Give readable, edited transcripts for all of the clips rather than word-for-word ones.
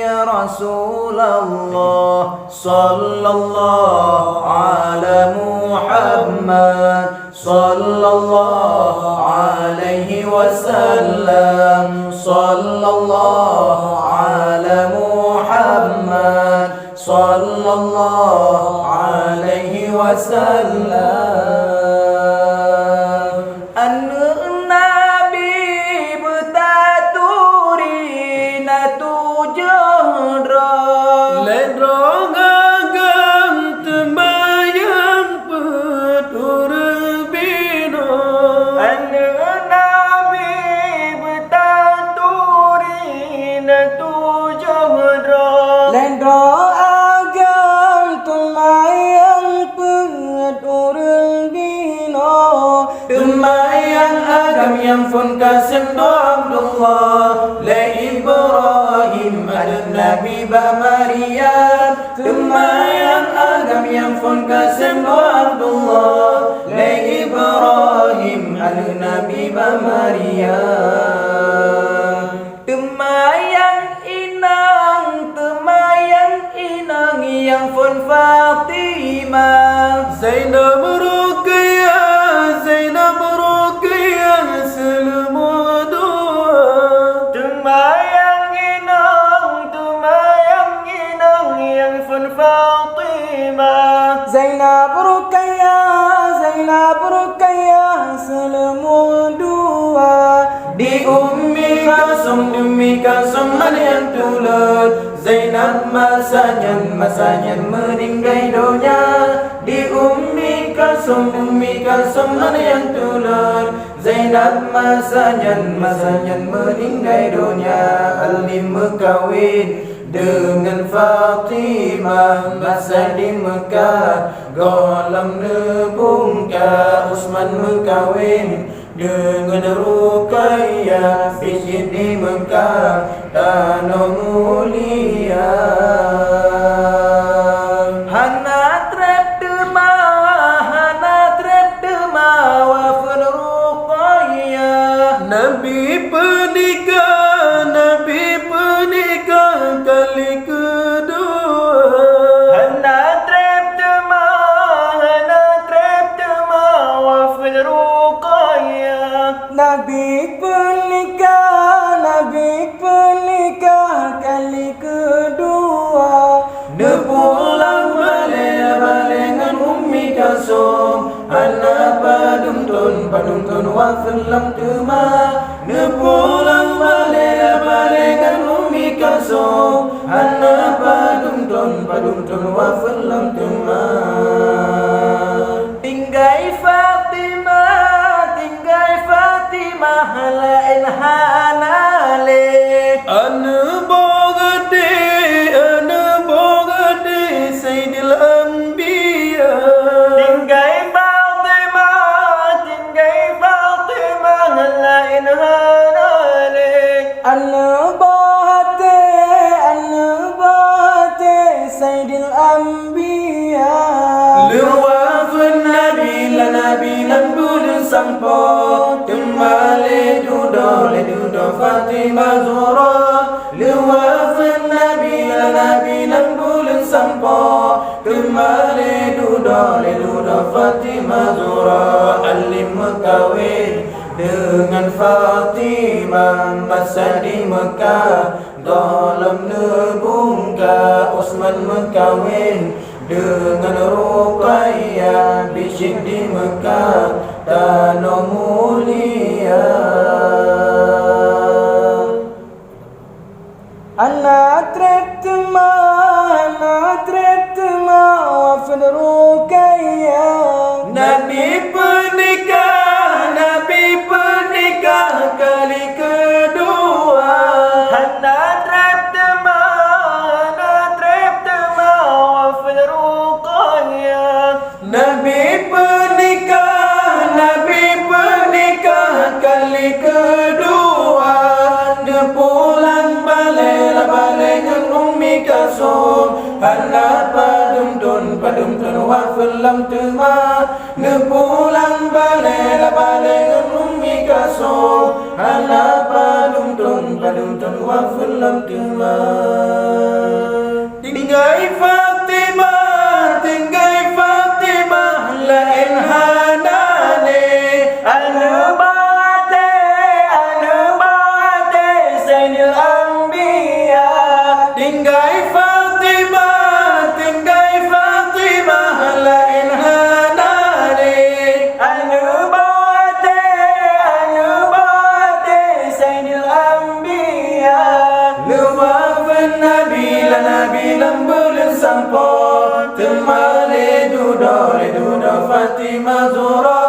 ya Rasulullah sallallahu ala Muhammad sallallahu alaihi wasallam sallallahu ala Muhammad sallallahu alaihi wasallam. Yang pun kasih doa Abdullah le Ibrahim ada Nabi ba Maryam temayang agam yang pun kasih doa Abdullah le Ibrahim ada Nabi ba Maryam temayang inang yang pun Fatimah Zainab Ruqayyah Zainab Zainab Ruqayyah selemu dua di Ummi Kalsum ada yang tulut Zainab masanya meninggal dunia di Ummi Kalsum ada yang tulut Zainab masanya meninggal dunia Alim berkahwin dengan Fatimah masa di Mekah Ghalam nebungka Utsman berkahwin dengan Ruqayyah Bisjid di Mekah tanah mulia Hana trep demah wafun Ruqayyah Nabi pernikah kali kedua Hana trep demah wafil Ruqayyah Nabi pernikah kali kedua Nepulang balik dengan Ummi Kalsum Hana paduntun wafil lam temah Nepulang balik dengan Ummi Kalsum Hana paduntun wafil lam temah Tinggai Fatimah halain hanale Ana bogade Sayyidil Anbiya Tinggai Fatimah halain hanale Ana bahate Sayyidil Anbiya Luwafun Nabi lan bulun sampo Temale dudo Fatimah Zura Luwafun Nabi lan bulun sampo Temale dudo Fatimah Zura Alim berkahwin dengan Fatimah masa di Mekah dalam nebungka Utsman berkahwin dengan Ruqayyah Bisjid di Mekah tanah mulia Ana trep temah wafid Ruqayyah Nabi pernikah kali kedua Hana trep temah wafid Ruqayyah Nabi pernikah kali kedua Nepulang balik dengan Ummi Kalsum Hana paduntun wafil lam temah Nepulang balik dengan Ummi Kalsum Hana paduntun wafil lam temah la nabi lambulan sampo temale dudo Fatima Zura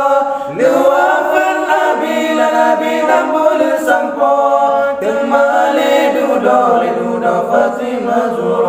luafan nabi la nabi lambulan sampo temale dudo Fatima Zura